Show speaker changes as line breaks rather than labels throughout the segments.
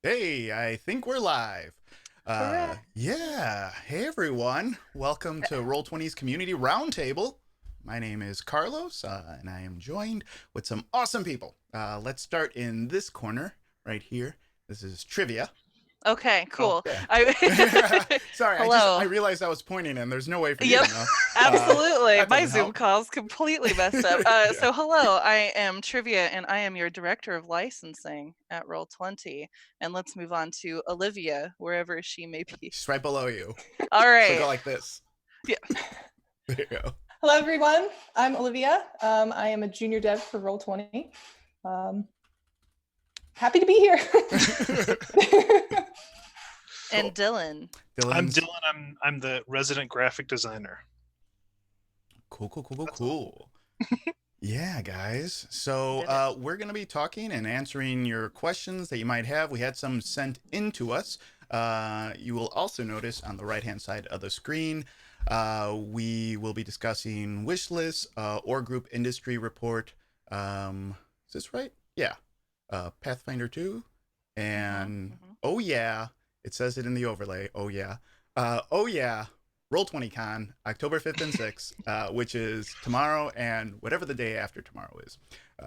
Hey, I think we're live.
Hooray.
Yeah. Hey, everyone. Welcome to Roll20's Community Roundtable. My name is Carlos, and I am joined with some awesome people. Let's start in this corner right here. This is trivia.
Okay,
Oh,
cool.
yeah.
I
Sorry, I
Hello.
realized I was pointing, and there's no way for you
Yep,
to know.
absolutely.
That
My
doesn't
Zoom
help.
call's completely messed up.
Yeah.
So hello, I am Trivia and I am your director of licensing at Roll20. And let's move on to Olivia, wherever she may be.
Just right below you.
All
So
right.
go like this.
Yeah.
There you go.
Hello, everyone. I'm Olivia. I am a junior dev for Roll20. Um, Happy to be here.
And
Cool.
Dylan.
I'm
Dylan's
Dylan. I'm the resident graphic designer.
cool,
That's all.
cool. Yeah, guys. So
Did it.
we're going to be talking and answering your questions that you might have. We had some sent in to us. You will also notice on the right-hand side of the screen, we will be discussing wish lists or group industry report. Is this right? Yeah. Pathfinder 2. And
Mm-hmm.
oh, yeah. It says it in the overlay. Oh, yeah. Oh, yeah. Roll20 Con, October 5th and 6th, which is tomorrow and whatever the day after tomorrow is,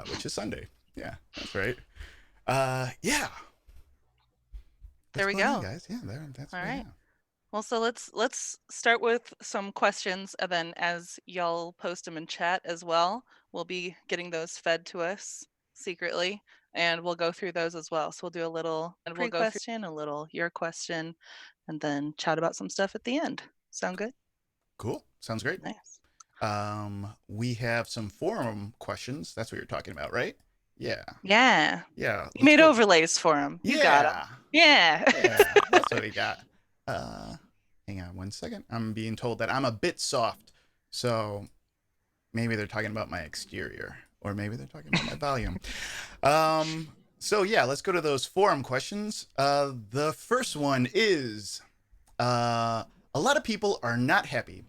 which is Sunday. Yeah, that's right. Yeah,
There
what's
we
going on,
go.
guys? Yeah, that's
All
what we
right.
have.
Well, so let's start with some questions, and then as y'all post them in chat as well, we'll be getting those fed to us secretly, and we'll go through those as well. So we'll do a little pre-question, a little your question, and then chat about some stuff at the end. Sound good?
Cool. Sounds great.
Nice.
We have some forum questions. That's what you're talking about, right? Yeah.
Yeah.
Yeah.
You
Let's
made
go.
overlays for them. You got them.
Yeah.
Yeah.
Yeah. That's what we got. Uh, Hang on one second. I'm being told that I'm a bit soft. So maybe they're talking about my exterior, or maybe they're talking about my volume. So yeah, let's go to those forum questions. The first one is a lot of people are not happy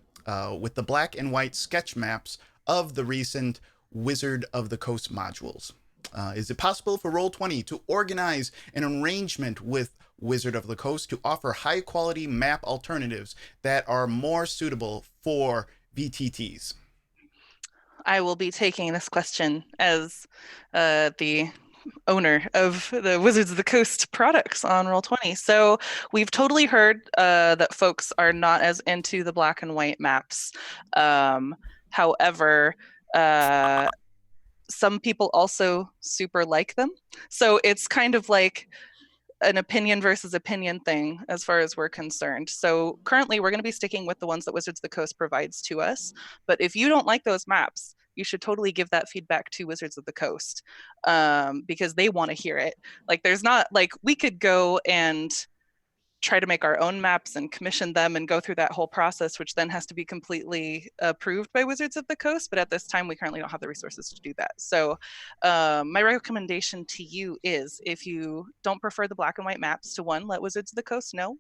with the black and white sketch maps of the recent Wizard of the Coast modules. Is it possible for Roll20 to organize an arrangement with Wizard of the Coast to offer high quality map alternatives that are more suitable for VTTs?
I will be taking this question as the owner of the Wizards of the Coast products on Roll20. So we've totally heard that folks are not as into the black and white maps. However, uh, some people also super like them. So it's kind of like an opinion versus opinion thing as far as we're concerned. So currently we're going to be sticking with the ones that Wizards of the Coast provides to us. But if you don't like those maps, you should totally give that feedback to Wizards of the Coast, because they want to hear it. Like there's not like we could go and try to make our own maps and commission them and go through that whole process, which then has to be completely approved by Wizards of the Coast. But at this time, we currently don't have the resources to do that. So, my recommendation to you is if you don't prefer the black and white maps, to one, let Wizards of the Coast know,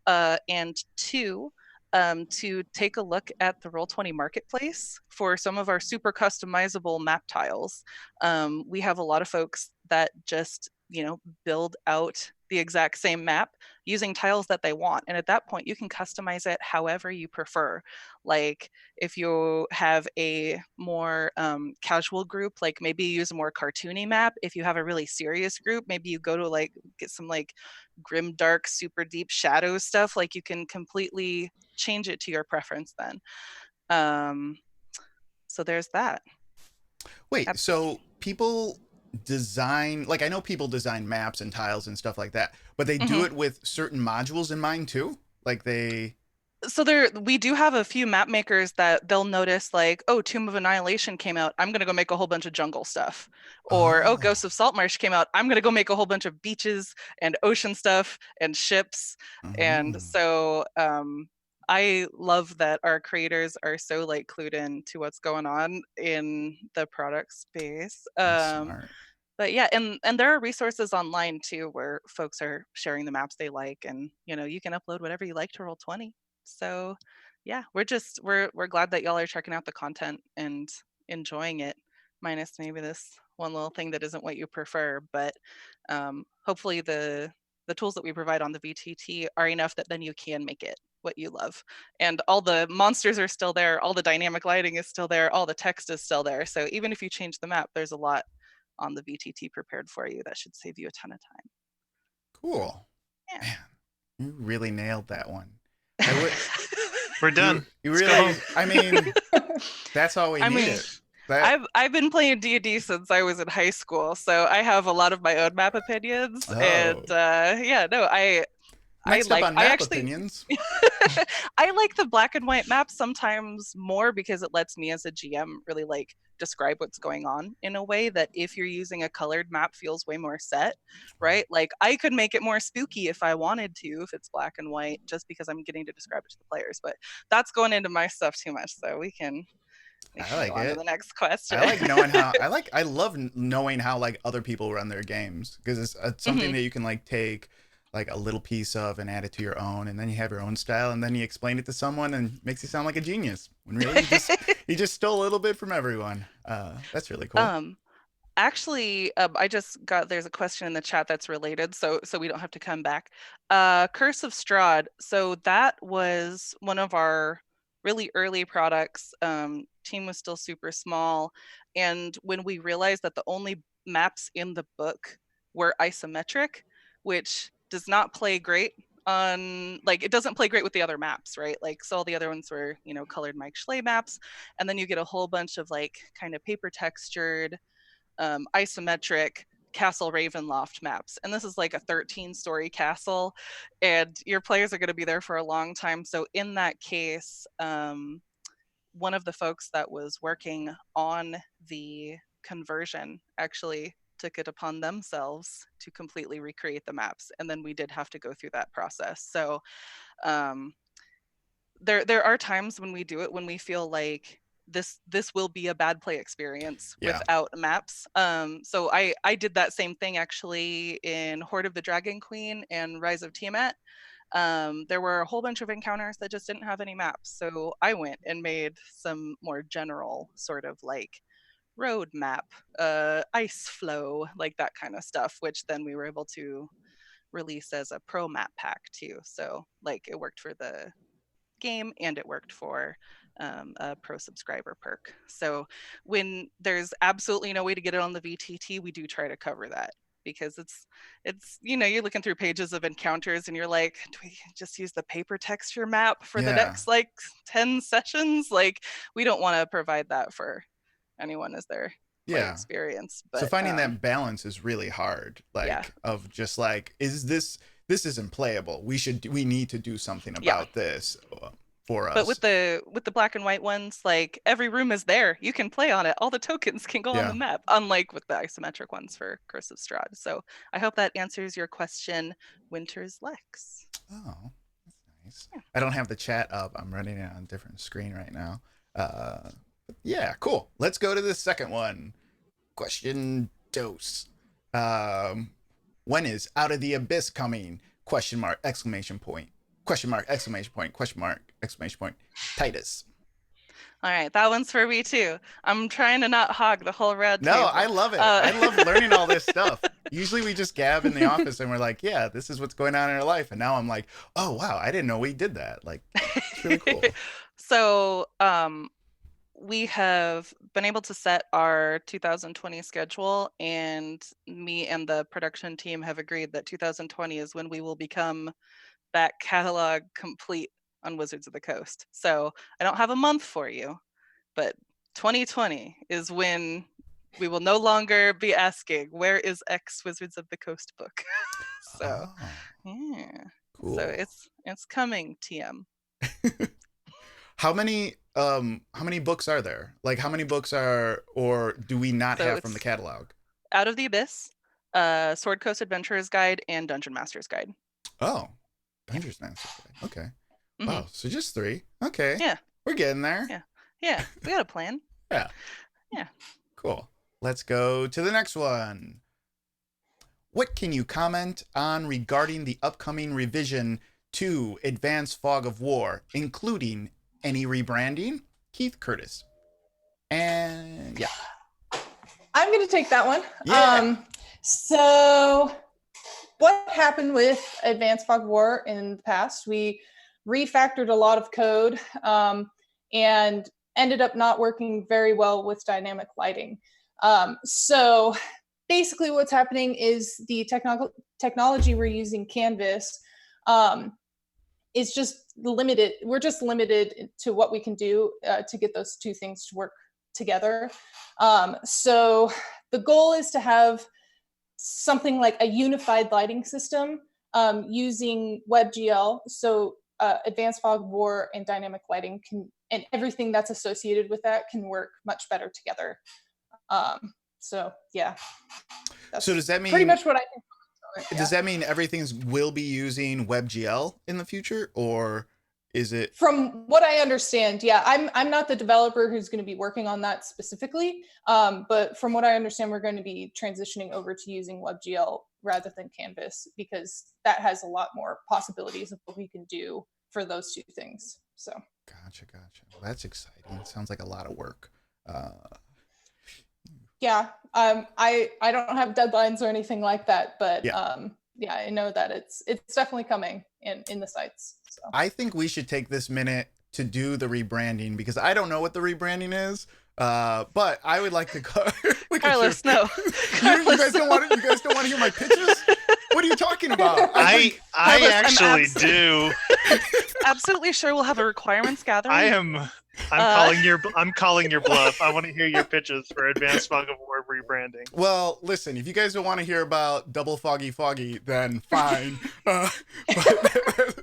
and two, to take a look at the Roll20 marketplace for some of our super customizable map tiles. We have a lot of folks that just build out the exact same map using tiles that they want, and at that point you can customize it however you prefer. Like if you have a more casual group, like maybe you use a more cartoony map. If you have a really serious group, maybe you go to like get some like grim dark super deep shadow stuff. Like you can completely change it to your preference then. um so there's that.
Wait, so people design, like I know people design maps and tiles and stuff like that, but they do
Mhm.
it with certain modules in mind too? Like they
So there we do have a few map makers that they'll notice like, oh, Tomb of Annihilation came out, I'm gonna go make a whole bunch of jungle stuff. Or oh,
Oh.
Ghosts of Saltmarsh came out, I'm gonna go make a whole bunch of beaches and ocean stuff and ships. And
Mhm.
so I love that our creators are so like clued in to what's going on in the product space.
That's smart.
But yeah, and there are resources online too where folks are sharing the maps they like, and you can upload whatever you like to Roll20. So yeah, we're glad that y'all are checking out the content and enjoying it, minus maybe this one little thing that isn't what you prefer. But hopefully the tools that we provide on the VTT are enough that then you can make it what you love. And all the monsters are still there, all the dynamic lighting is still there, all the text is still there. So even if you change the map, there's a lot on the VTT prepared for you that should save you a ton of time.
Cool.
Yeah.
Man, you really nailed that one.
We're done.
You
Let's
really,
go home.
I mean, that's all we needed.
I've been playing D&D since I was in high school, so I have a lot of my own map opinions.
Oh.
And
Next up on map opinions.
I like the black and white maps sometimes more because it lets me as a GM really like describe what's going on in a way that if you're using a colored map feels way more set, right? Like I could make it more spooky if I wanted to, if it's black and white, just because I'm getting to describe it to the players. But that's going into my stuff too much, so we can
I like
go on
it.
to the next question.
I like knowing how I love knowing how like other people run their games, because it's something that you can like take like a little piece of and add it to your own, and then you have your own style, and then you explain it to someone and makes you sound like a genius when really you just stole a little bit from everyone. That's really cool.
Actually, I just got, there's a question in the chat that's related, so we don't have to come back. Curse of Strahd. So that was one of our really early products. Team was still super small, and when we realized that the only maps in the book were isometric, which does not play great on, like, it doesn't play great with the other maps, right? Like, so all the other ones were, you know, colored Mike Schley maps, and then you get a whole bunch of like kind of paper textured isometric Castle Ravenloft maps, and this is like a 13-story castle, and your players are going to be there for a long time. So in that case, one of the folks that was working on the conversion actually took it upon themselves to completely recreate the maps, and then we did have to go through that process. So there are times when we do it when we feel like this will be a bad play experience without maps. So I did that same thing actually in Horde of the Dragon Queen and Rise of Tiamat. There were a whole bunch of encounters that just didn't have any maps, so I went and made some more general sort of like road map, ice flow, like that kind of stuff, which then we were able to release as a pro map pack too. So like it worked for the game and it worked for a pro subscriber perk. So when there's absolutely no way to get it on the VTT, we do try to cover that, because it's you know, you're looking through pages of encounters and you're like, do we just use the paper texture map for the next like 10 sessions? Like we don't want to provide that for anyone as their play experience. But
so finding that balance is really hard, like of just like, is this isn't playable, we need to do something about this for us.
But with the black and white ones, like every room is there, you can play on it, all the tokens can go on the map, unlike with the isometric ones for Curse of Strahd. So I hope that answers your question, Winter's Lex.
Oh, that's nice. I don't have the chat up, I'm running it on a different screen right now. Yeah, cool. Let's go to the second one. Question dose. When is Out of the Abyss coming? Question mark, exclamation point. Question mark, exclamation point, question mark, exclamation point. Titus.
All right, that one's for me too. I'm trying to not hog the whole red
No,
table.
I love it. I love learning all this stuff. Usually we just gab in the office and we're like, yeah, this is what's going on in our life. And now I'm like, oh, wow, I didn't know we did that. Like, it's really cool.
So we have been able to set our 2020 schedule, and me and the production team have agreed that 2020 is when we will become back catalog complete on Wizards of the Coast. So I don't have a month for you, but 2020 is when we will no longer be asking, where is X Wizards of the Coast book? So yeah, cool. So it's coming, TM.
How many books are there? Like how many books are, or do we not have from the catalog?
Out of the Abyss, Sword Coast Adventurer's Guide, and Dungeon Master's Guide.
Oh, Dungeon Master's Guide. Okay. Wow, so just 3. Okay. Yeah. We're getting there.
Yeah. We got a plan.
Yeah. Cool. Let's go to the next one. What can you comment on regarding the upcoming revision to Advanced Fog of War, including any rebranding? Keith Curtis. And
I'm going to take that one.
Yeah.
So what happened with Advanced Fog of War in the past, we refactored a lot of code and ended up not working very well with dynamic lighting. So basically what's happening is the technology we're using, Canvas, is just limited. We're just limited to what we can do to get those two things to work together. So the goal is to have something like a unified lighting system using WebGL. So Advanced Fog of War and dynamic lighting can, and everything that's associated with that can work much better together. So yeah.
So does that mean
pretty much what I think? Yeah.
Does that mean everything will be using WebGL in the future, or is it?
From what I understand, yeah, I'm not the developer who's going to be working on that specifically, but from what I understand, we're going to be transitioning over to using WebGL rather than Canvas, because that has a lot more possibilities of what we can do for those two things. So
Gotcha. Well, that's exciting. It sounds like a lot of work.
Yeah, I don't have deadlines or anything like that, but yeah, I know that it's definitely coming in the sites. So
I think we should take this minute to do the rebranding, because I don't know what the rebranding is. But I would like to
Carlos, no.
You guys don't want to hear my pitches? What are you talking about?
I actually do.
Absolutely sure we'll have a requirements gathering.
I'm calling your bluff. I want to hear your pitches for Advanced Fog of War rebranding.
Well, listen, if you guys don't want to hear about double foggy, then fine. But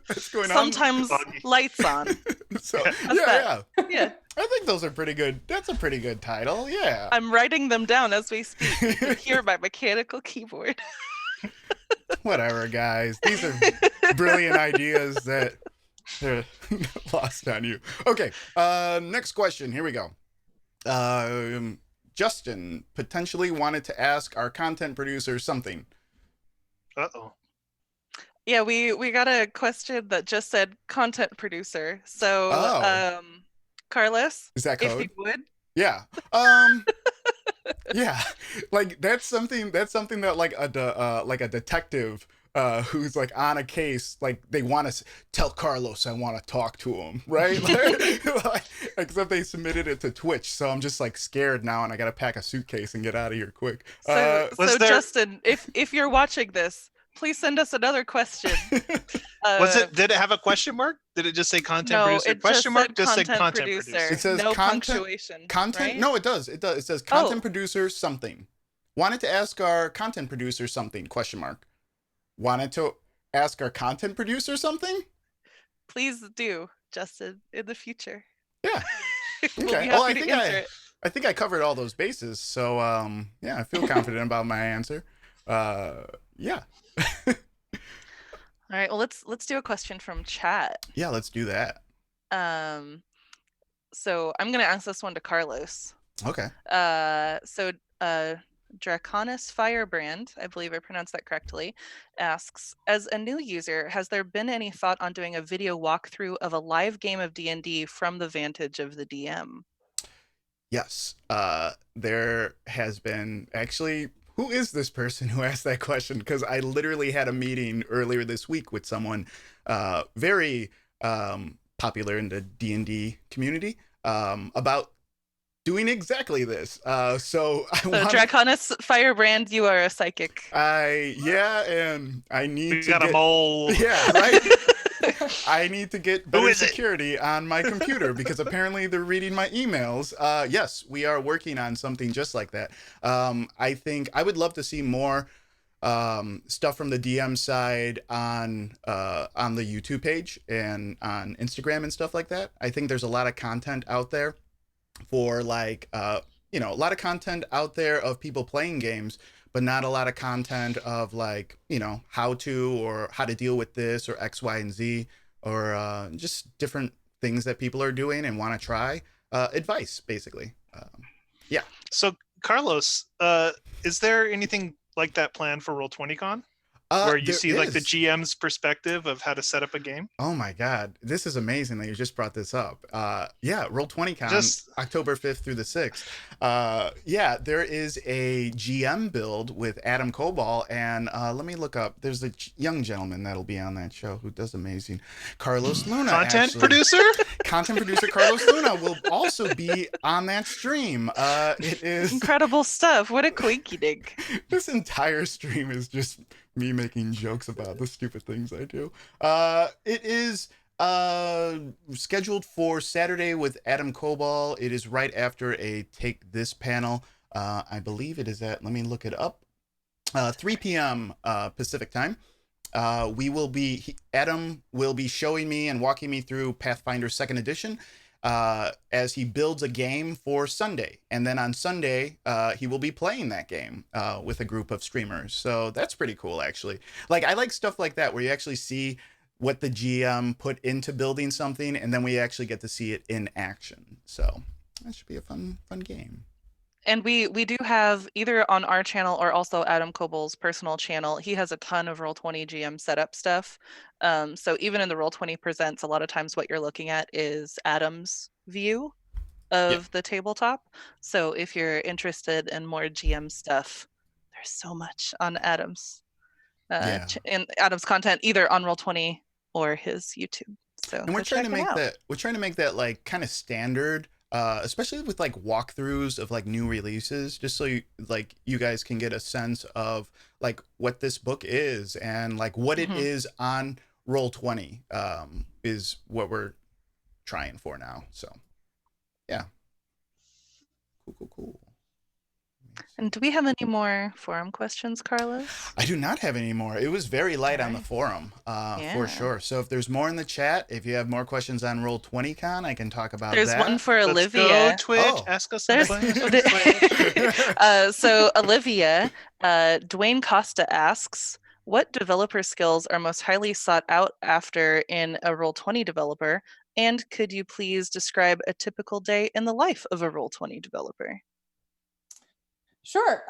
that's going
Sometimes
on.
lights on.
So,
Yeah.
I think those are pretty good. That's a pretty good title. Yeah.
I'm writing them down as we speak. You can hear my mechanical keyboard.
Whatever, guys. These are brilliant ideas that they're lost on you. Okay. Next question. Here we go. Justin potentially wanted to ask our content producer something.
Uh-oh.
Yeah, we got a question that just said content producer. So, Carlos,
is that code?
if you would.
Yeah. Yeah. Like that's something that like a detective who's like on a case, like they want to tell Carlos I want to talk to him, right? Like, except they submitted it to Twitch, so I'm just like scared now, and I gotta pack a suitcase and get out of here quick.
So Justin, if you're watching this, please send us another question.
Did it have a question mark? Did it just say content producer? Question mark? Just said content producer.
It says
no
punctuation. Content?
Right?
No, it does. It says content producer something. Wanted to ask our content producer something? Question mark. Wanted to ask our content producer something?
Please do, Justin, in the future.
Yeah. Okay. Well, I think I covered all those bases. So yeah, I feel confident about my answer. Yeah.
All right. Well, let's do a question from chat.
Yeah, let's do that.
So I'm gonna ask this one to Carlos.
Okay.
Draconis Firebrand, I believe I pronounced that correctly, asks, as a new user, has there been any thought on doing a video walkthrough of a live game of D&D from the vantage of the DM?
Yes. There has been actually. Who is this person who asked that question? Because I literally had a meeting earlier this week with someone very popular in the D&D community about doing exactly this. So
Draconis Firebrand, you are a psychic.
And I need
we got a mole.
Yeah, right. I need to get better security on my computer because apparently they're reading my emails. Yes, we are working on something just like that. I think I would love to see more stuff from the DM side on the YouTube page and on Instagram and stuff like that. I think there's a lot of content out there for like a lot of content out there of people playing games, but not a lot of content of like, how to deal with this or X, Y, and Z, or just different things that people are doing and want to try. Advice, basically. Yeah.
So, Carlos, is there anything like that planned for Roll20 Con? where you see like the
is.
GM's perspective of how to set up a game?
Oh my God, this is amazing that you just brought this up. Yeah, Roll20 Con, October 5th through the 6th. Yeah, there is a GM build with Adam Cobal, and let me look up. There's a young gentleman that'll be on that show who does amazing. Carlos Luna,
content producer
Carlos Luna will also be on that stream. It is
incredible stuff. What a quinky dink.
This entire stream is just me making jokes about the stupid things I do. It is scheduled for Saturday with Adam Cobal. It is right after a Take This panel. I believe it is at, let me look it up, 3 p.m. Pacific time. Adam will be showing me and walking me through Pathfinder 2nd Edition as he builds a game for Sunday. And then on Sunday, he will be playing that game with a group of streamers. So that's pretty cool, actually. Like, I like stuff like that where you actually see what the GM put into building something, and then we actually get to see it in action. So that should be a fun game.
And we do have, either on our channel or also Adam Cobal's personal channel, he has a ton of Roll20 GM setup stuff. So even in the Roll20 Presents, a lot of times what you're looking at is Adam's view of the tabletop. So if you're interested in more GM stuff, there's so much on Adam's in Adam's content, either on Roll20 or his YouTube. So
and we're trying to make that like kind of standard, especially with like walkthroughs of like new releases, just so you guys can get a sense of like what this book is and like what it is on Roll20 is what we're trying for now. So yeah, cool.
And do we have any more forum questions, Carlos?
I do not have any more. It was very light on the forum, for sure. So if there's more in the chat, if you have more questions on Roll20 Con, I can talk about that.
There's one for Olivia.
Let's go, Twitch. Ask us some questions.
So Olivia, Dwayne Costa asks, what developer skills are most highly sought out after in a Roll20 developer? And could you please describe a typical day in the life of a Roll20 developer?
Sure.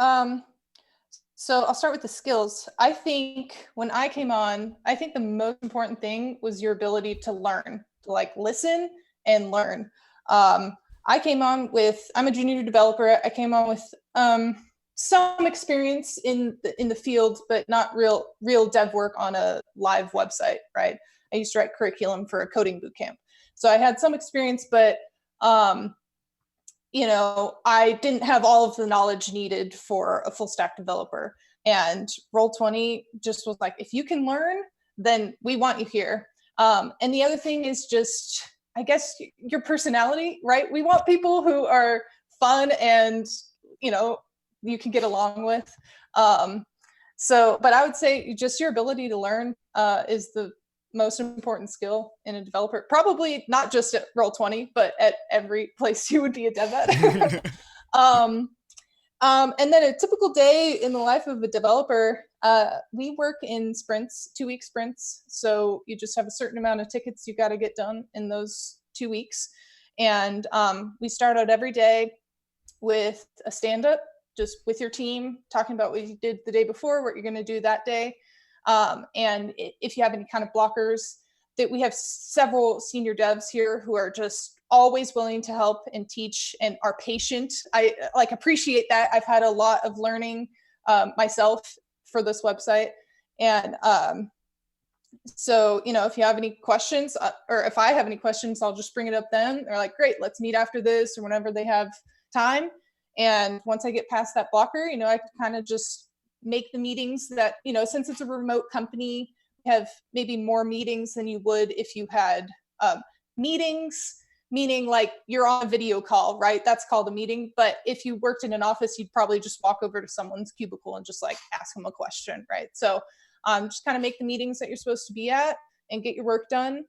So I'll start with the skills. I think when I came on, I think the most important thing was your ability to learn, to like listen and learn. I came on with, I'm a junior developer. I came on with some experience in the field, but not real dev work on a live website, right? I used to write curriculum for a coding bootcamp. So I had some experience, but I didn't have all of the knowledge needed for a full stack developer. And Roll20 just was like, if you can learn, then we want you here. And the other thing is just, I guess, your personality, right? We want people who are fun and, you can get along with. But I would say just your ability to learn is the most important skill in a developer, probably not just at Roll20, but at every place you would be a dev at. And then a typical day in the life of a developer, we work in sprints, 2-week sprints. So you just have a certain amount of tickets you got to get done in those 2 weeks. And we start out every day with a stand-up, just with your team, talking about what you did the day before, what you're going to do that day. And if you have any kind of blockers, that we have several senior devs here who are just always willing to help and teach and are patient. I appreciate that. I've had a lot of learning myself for this website. And so, if you have any questions or if I have any questions, I'll just bring it up then. They're like, great, let's meet after this or whenever they have time. And once I get past that blocker, I can kind of just make the meetings that, since it's a remote company, have maybe more meetings than you would if you had meetings, meaning like you're on a video call, right? That's called a meeting. But if you worked in an office, you'd probably just walk over to someone's cubicle and just like ask them a question, right? So just kind of make the meetings that you're supposed to be at and get your work done.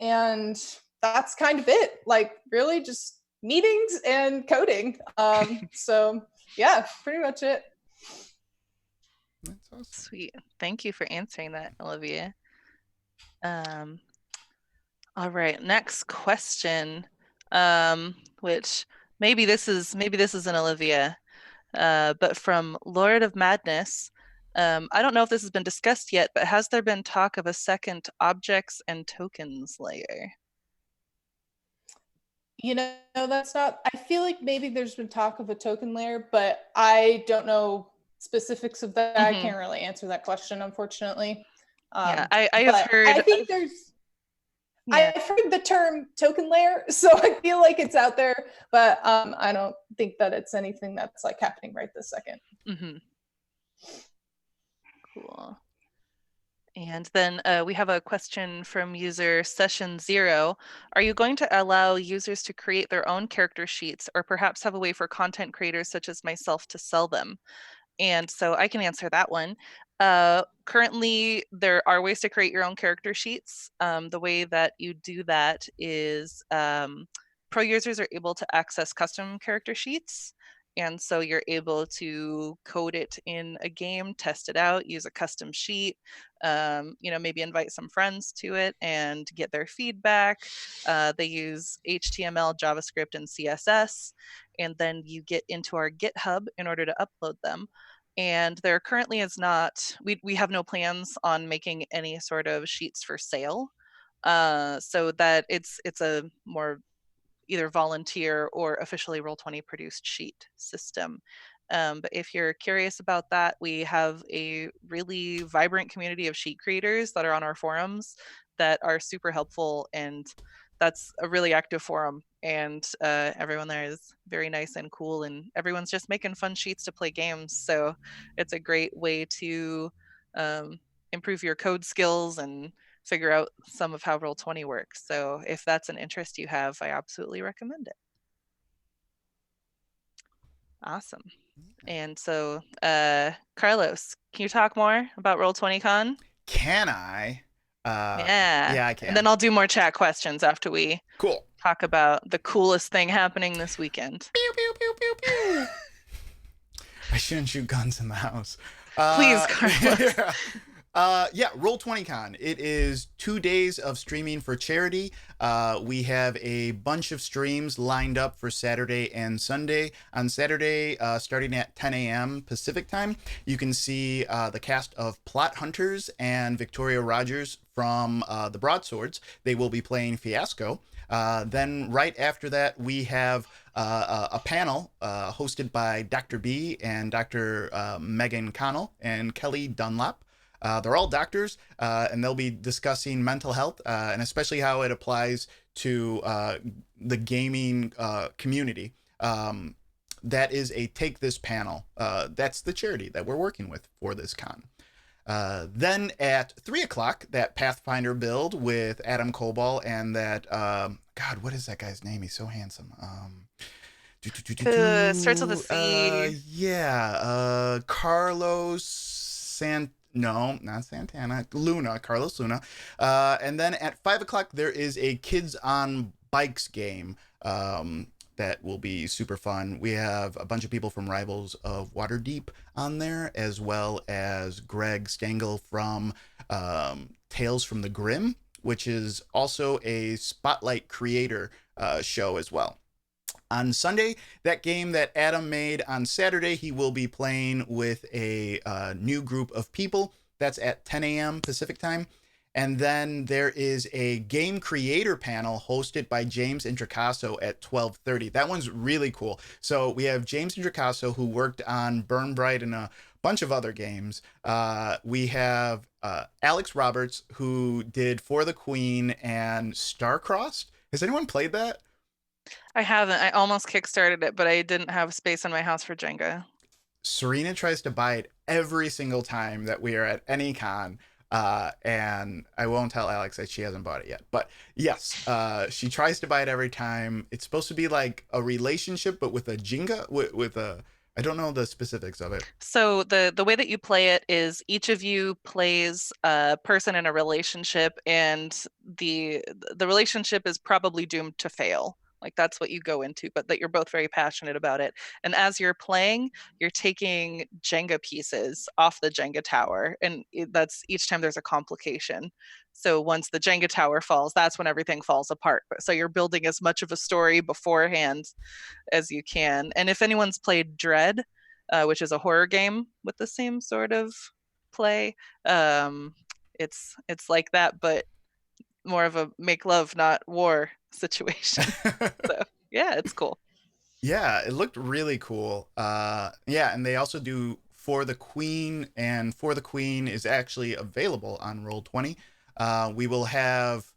And that's kind of it. Like really just meetings and coding. So yeah, pretty much it.
That's awesome. Sweet. Thank you for answering that, Olivia. All right, next question, which maybe this isn't Olivia, but from Lord of Madness, I don't know if this has been discussed yet, but has there been talk of a second objects and tokens layer?
That's not, I feel like maybe there's been talk of a token layer, but I don't know specifics of that. I can't really answer that question, unfortunately.
I have heard.
I think I've heard the term token layer, so I feel like it's out there, but I don't think that it's anything that's like happening right this second.
Cool. And then we have a question from user Session 0. Are you going to allow users to create their own character sheets, or perhaps have a way for content creators such as myself to sell them? And so I can answer that one. Currently, there are ways to create your own character sheets. The way that you do that is pro users are able to access custom character sheets. And so you're able to code it in a game, test it out, use a custom sheet, maybe invite some friends to it and get their feedback. They use HTML, JavaScript, and CSS. And then you get into our GitHub in order to upload them. And there currently is not, we have no plans on making any sort of sheets for sale. So that it's a more either volunteer or officially Roll20 produced sheet system. But if you're curious about that, we have a really vibrant community of sheet creators that are on our forums that are super helpful, and that's a really active forum, and everyone there is very nice and cool, and everyone's just making fun sheets to play games. So it's a great way to improve your code skills and figure out some of how Roll20 works. So if that's an interest you have, I absolutely recommend it. Awesome. And so, Carlos, can you talk more about Roll20 Con?
Can I?
Yeah,
I can.
And then I'll do more chat questions after we talk about the coolest thing happening this weekend.
Pew, pew, pew, pew, pew. I shouldn't shoot guns in the house.
Please, Carlos.
Roll20 Con. It is 2 days of streaming for charity. We have a bunch of streams lined up for Saturday and Sunday. On Saturday, starting at 10 a.m. Pacific time, you can see the cast of Plot Hunters and Victoria Rogers from the Broadswords. They will be playing Fiasco. Then right after that, we have a panel hosted by Dr. B and Dr. Megan Connell and Kelly Dunlap. They're all doctors, and they'll be discussing mental health, and especially how it applies to the gaming community. That is a Take This panel. That's the charity that we're working with for this con. Then at 3 o'clock, that Pathfinder build with Adam Cobal and that, God, what is that guy's name? He's so handsome.
Starts with a C.
Carlos No, not Santana. Carlos Luna. And then at 5 o'clock, there is a Kids on Bikes game that will be super fun. We have a bunch of people from Rivals of Waterdeep on there, as well as Greg Stengel from Tales from the Grim, which is also a Spotlight creator show as well. On Sunday, that game that Adam made on Saturday, he will be playing with a new group of people. That's at 10 a.m. Pacific time. And then there is a game creator panel hosted by James Intricasso at 12:30. That one's really cool. So we have James Intricasso, who worked on Burn Bright and a bunch of other games. We have Alex Roberts, who did For the Queen and Starcrossed. Has anyone played that?
I haven't. I almost kickstarted it, but I didn't have space in my house for Jenga.
Serena tries to buy it every single time that we are at any con. And I won't tell Alex that she hasn't bought it yet. But yes, she tries to buy it every time. It's supposed to be like a relationship, but with a Jenga, with a... I don't know the specifics of it.
So the way that you play it is each of you plays a person in a relationship, and the relationship is probably doomed to fail. Like that's what you go into, but that you're both very passionate about it. And as you're playing, you're taking Jenga pieces off the Jenga tower, and that's each time there's a complication. So once the Jenga tower falls, that's when everything falls apart. So you're building as much of a story beforehand as you can. And if anyone's played Dread, which is a horror game with the same sort of play. It's like that, but more of a make love, not war situation. So yeah, it's cool.
Yeah, it looked really cool. Yeah, and they also do For the Queen, and For the Queen is actually available on Roll20. We will have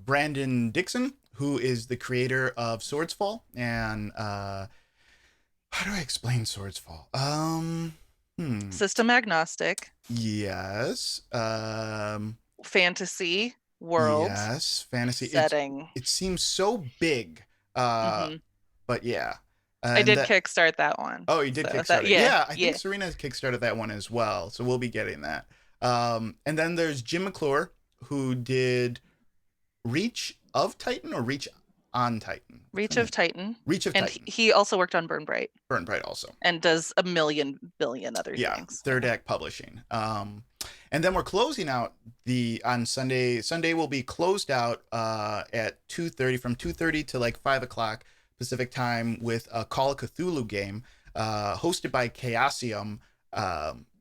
Brandon Dixon, who is the creator of Swordsfall, and how do I explain Swordsfall?
System agnostic.
Yes.
Fantasy world.
Yes, fantasy
setting.
It seems so big. But yeah.
I did kickstart that one.
Oh, you did kickstart it. Yeah, I think Serena kickstarted that one as well. So we'll be getting that. And then there's Jim McClure, who did Reach of Titan or Reach on Titan?
Reach of Titan.
Reach of Titan.
And he also worked on Burn Bright.
Burn Bright also.
And does a billion other things.
Third Act Publishing. And then we're closing out on Sunday. Sunday will be closed out at 2:30, from 2:30 to like 5 o'clock Pacific time, with a Call of Cthulhu game hosted by Chaosium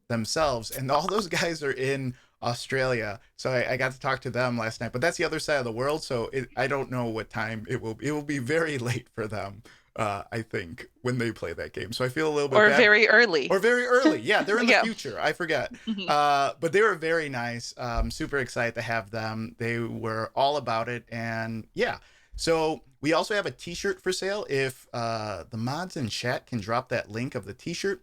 themselves. And all those guys are in Australia. So I got to talk to them last night, but that's the other side of the world. So I don't know what time it will be very late for them. I think when they play that game. So I feel a little bit bad.
Very early.
Or very early. Yeah, they're in the future. I forget. But they were very nice. Super excited to have them. They were all about it. And yeah. So we also have a t-shirt for sale. If the mods in chat can drop that link of the t-shirt.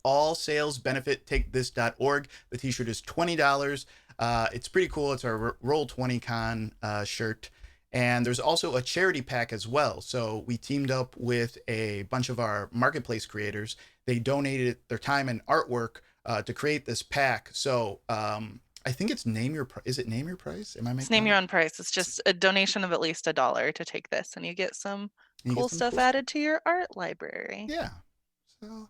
All sales benefit takethis.org. The t-shirt is $20. It's pretty cool. It's our Roll20 Con shirt. And there's also a charity pack as well. So we teamed up with a bunch of our marketplace creators. They donated their time and artwork to create this pack. So I think it's Name Your Price. Is it Name Your Price? Am I making
It's Name Your Own Price. It's just a donation of at least $1 to take this, and you get some cool stuff added to your art library.
Yeah. So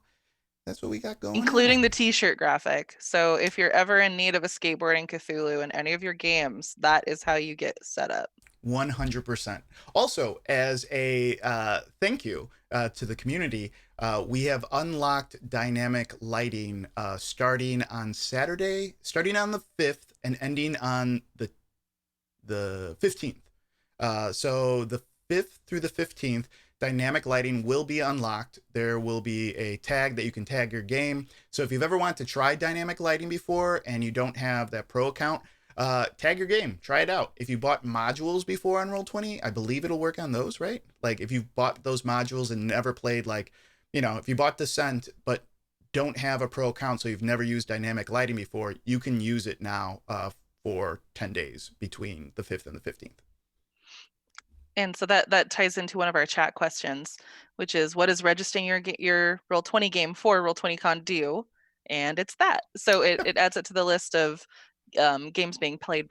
that's what we got going
including
on.
The t-shirt graphic. So if you're ever in need of a skateboarding Cthulhu in any of your games, that is how you get set up.
100%. Also, as a thank you to the community, we have unlocked dynamic lighting starting on Saturday, starting on the 5th and ending on the 15th. So the 5th through the 15th, dynamic lighting will be unlocked. There will be a tag that you can tag your game. So if you've ever wanted to try dynamic lighting before and you don't have that pro account, tag your game, try it out. If you bought modules before on Roll20, I believe it'll work on those, right? Like if you've bought those modules and never played, like, you know, if you bought Descent but don't have a pro account, so you've never used dynamic lighting before, you can use it now for 10 days between the 5th and the 15th.
And so that ties into one of our chat questions, which is, what is registering your Roll20 game for Roll20Con do? And it's that. So it adds it to the list of games being played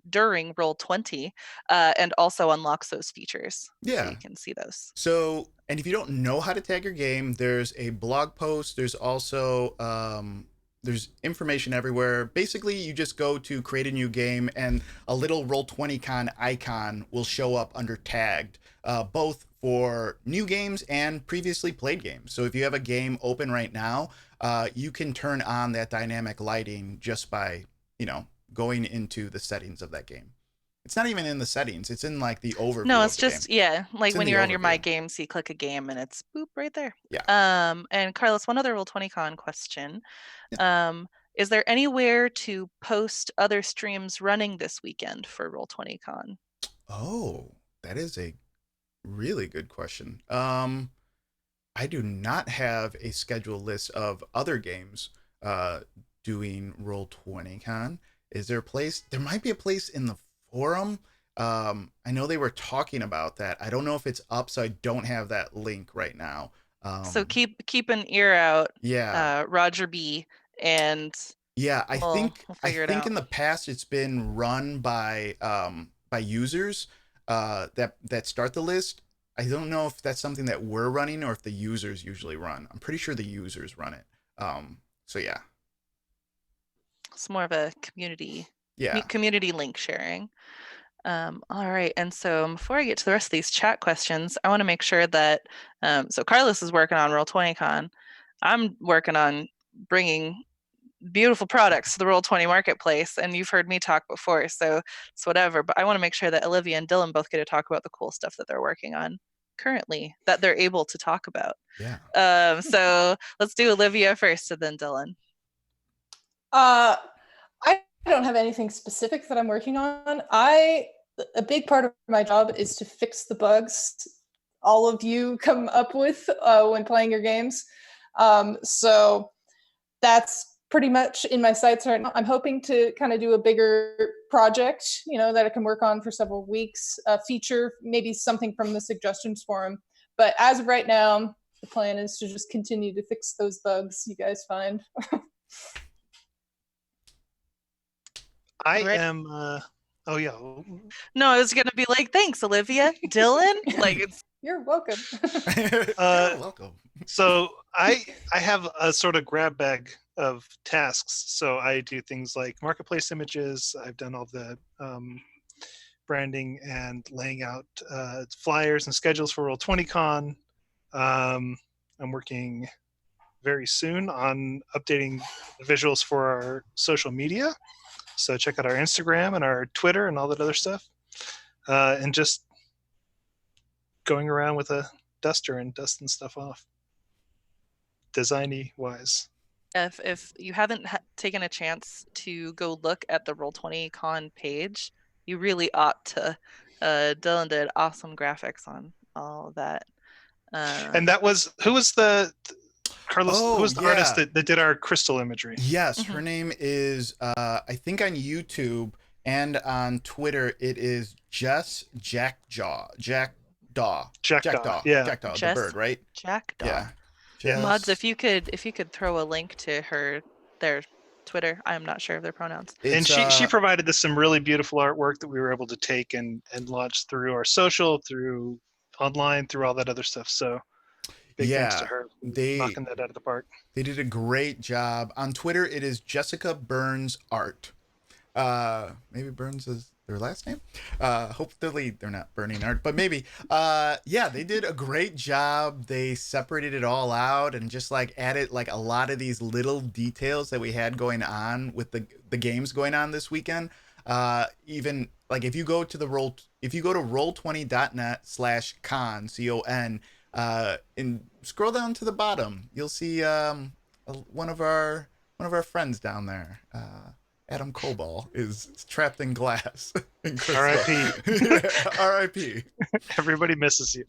during Roll20, and also unlocks those features.
Yeah.
So you can see those.
So, and if you don't know how to tag your game, there's a blog post. There's also there's information everywhere. Basically, you just go to create a new game and a little Roll20Con icon will show up under tagged, both for new games and previously played games. So if you have a game open right now, you can turn on that dynamic lighting just by, you know, going into the settings of that game. It's not even in the settings. It's in like the overview.
No, it's just,
game.
Yeah, like when you're on your My Games, you click a game and it's boop right there.
Yeah.
And Carlos, one other Roll20Con question. Yeah. Is there anywhere to post other streams running this weekend for Roll20Con?
Oh, that is a really good question. I do not have a scheduled list of other games doing Roll20Con. Is there a place? There might be a place in the forum. I know they were talking about that. I don't know if it's up, so I don't have that link right now.
So keep an ear out.
Yeah.
Roger B. And
yeah, I think
in
the past it's been run by users that start the list. I don't know if that's something that we're running or if the users usually run. I'm pretty sure the users run it. So yeah.
It's more of a community link sharing. All right. And so before I get to the rest of these chat questions, I want to make sure that, so Carlos is working on Roll20Con. I'm working on bringing beautiful products to the Roll20 marketplace, and you've heard me talk before, so it's whatever. But I want to make sure that Olivia and Dylan both get to talk about the cool stuff that they're working on currently that they're able to talk about.
Yeah.
So let's do Olivia first, and then Dylan.
I don't have anything specific that I'm working on. A big part of my job is to fix the bugs all of you come up with when playing your games. So that's pretty much in my sights right now. I'm hoping to kind of do a bigger project, that I can work on for several weeks, feature maybe something from the suggestions forum. But as of right now, the plan is to just continue to fix those bugs you guys find.
I am. Oh yeah.
No, I was gonna be like, thanks, Olivia. Dylan, like it's.
You're welcome.
You're welcome.
So I have a sort of grab bag of tasks. So I do things like marketplace images. I've done all the branding and laying out flyers and schedules for Roll20Con. I'm working very soon on updating the visuals for our social media. So check out our Instagram and our Twitter and all that other stuff. And just going around with a duster and dusting stuff off, designy wise.
If you haven't taken a chance to go look at the Roll20Con page, you really ought to. Dylan did awesome graphics on all of that.
And that was who was the artist that did our crystal imagery?
Yes, her name is I think on YouTube and on Twitter it is Jess Jackdaw.
Jackdaw,
the bird, right?
Jackdaw.
Yeah.
Mods, if you could throw a link to their Twitter. I'm not sure of their pronouns.
And she provided us some really beautiful artwork that we were able to take and launch through our social, through online, through all that other stuff. So big thanks to her. Knocking that out of the park.
They did a great job. On Twitter, it is Jessica Burns Art. Maybe Burns is their last name. Hopefully they're not burning art, but maybe. They did a great job. They separated it all out and just like added like a lot of these little details that we had going on with the games going on this weekend. Even like if you go to roll20.net/con, CON, and scroll down to the bottom, you'll see one of our friends down there. Adam Cobal is trapped in glass.
R.I.P.
R.I.P.
Everybody misses you.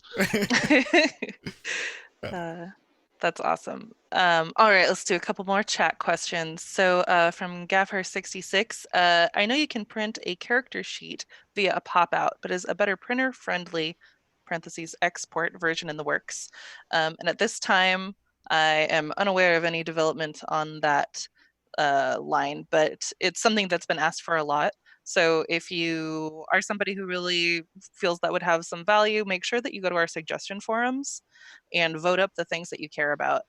That's awesome. All right, let's do a couple more chat questions. So from Gaffer66, I know you can print a character sheet via a pop-out, but is a better printer-friendly (export) version in the works? And at this time, I am unaware of any development on that line, but it's something that's been asked for a lot. So if you are somebody who really feels that would have some value, make sure that you go to our suggestion forums and vote up the things that you care about.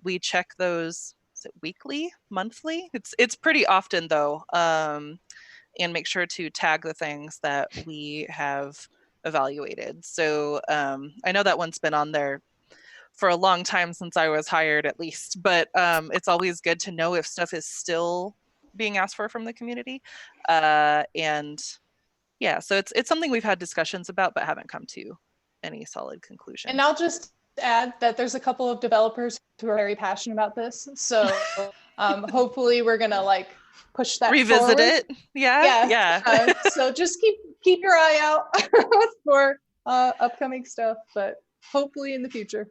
We check those, is it weekly, monthly? It's pretty often though, and make sure to tag the things that we have evaluated. So I know that one's been on there for a long time since I was hired at least, but it's always good to know if stuff is still being asked for from the community. And yeah, so it's something we've had discussions about, but haven't come to any solid conclusion.
And I'll just add that there's a couple of developers who are very passionate about this. So hopefully we're gonna like push that
revisit
forward.
It. Yeah.
So just keep your eye out for upcoming stuff, but hopefully in the future.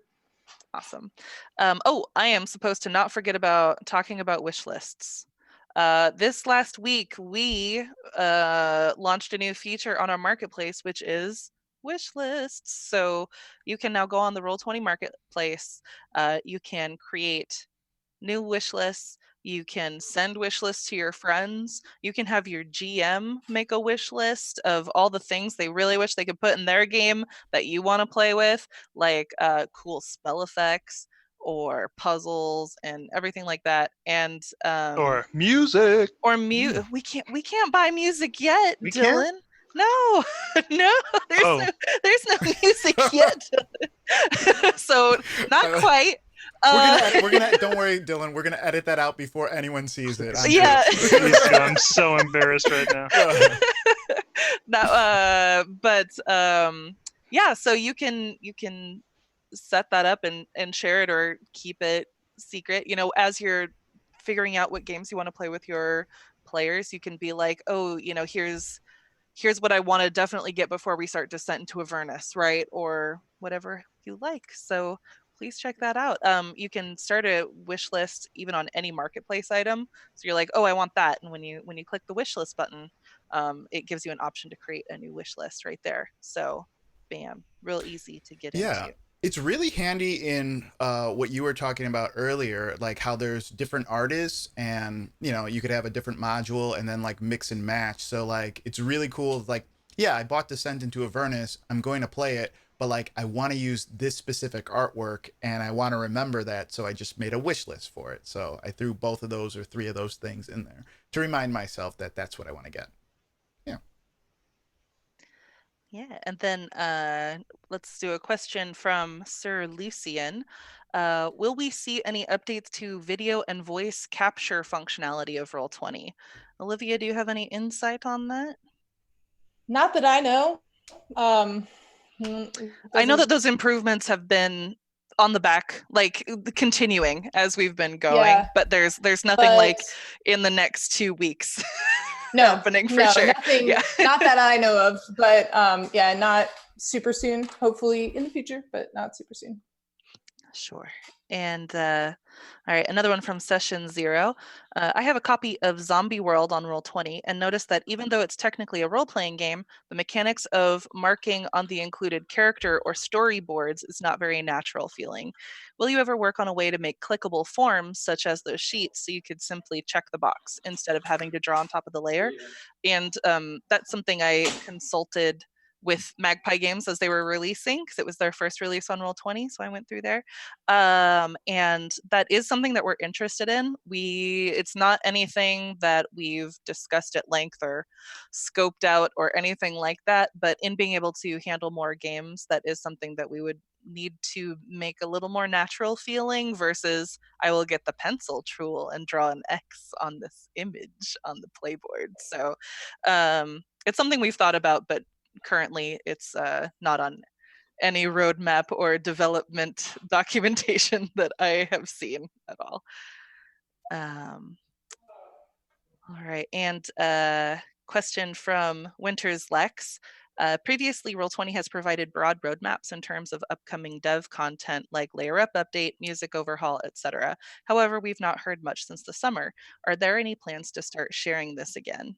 Awesome. I am supposed to not forget about talking about wish lists. This last week, we launched a new feature on our marketplace, which is wish lists. So you can now go on the Roll20 marketplace. You can create new wish lists. You can send wish lists to your friends. You can have your GM make a wish list of all the things they really wish they could put in their game that you want to play with, like cool spell effects or puzzles and everything like that. And
or music.
We can't buy music yet,
we
Dylan.
Can't?
No, there's no music yet. So not quite.
We're gonna don't worry, Dylan. We're gonna edit that out before anyone sees it.
Yeah.
Please do. I'm so embarrassed right now.
Yeah, so you can set that up and share it or keep it secret. As you're figuring out what games you want to play with your players, you can be like, oh, here's what I want to definitely get before we start Descent into Avernus, right? Or whatever you like. So please check that out. You can start a wish list even on any marketplace item. So you're like, oh, I want that. And when you click the wish list button, it gives you an option to create a new wish list right there. So bam, real easy to get into.
It's really handy in what you were talking about earlier, like how there's different artists and, you could have a different module and then like mix and match. So like, it's really cool. Like, yeah, I bought Descent into Avernus. I'm going to play it, but like, I want to use this specific artwork and I want to remember that. So I just made a wish list for it. So I threw both of those or three of those things in there to remind myself that that's what I want to get.
Yeah, and then let's do a question from Sir Lucian. Will we see any updates to video and voice capture functionality of Roll20? Olivia, do you have any insight on that?
Not that I know.
I know that those improvements have been on the back, like continuing as we've been going, but there's nothing like in the next 2 weeks. Happening for sure.
Nothing, not that I know of, but not super soon. Hopefully in the future, but not super soon.
Sure. And all right, another one from Session 0. I have a copy of Zombie World on Roll20 and noticed that even though it's technically a role-playing game, the mechanics of marking on the included character or storyboards is not very natural feeling. Will you ever work on a way to make clickable forms such as those sheets so you could simply check the box instead of having to draw on top of the layer? And that's something I consulted with Magpie Games as they were releasing, because it was their first release on Roll20, so I went through there. And that is something that we're interested in. It's not anything that we've discussed at length or scoped out or anything like that, but in being able to handle more games, that is something that we would need to make a little more natural feeling versus I will get the pencil tool and draw an X on this image on the playboard. So it's something we've thought about, but currently it's not on any roadmap or development documentation that I have seen at all. All right, and question from Winters Lex. Previously, Roll20 has provided broad roadmaps in terms of upcoming dev content like layer up update, music overhaul, etc. However, we've not heard much since the summer. Are there any plans to start sharing this again?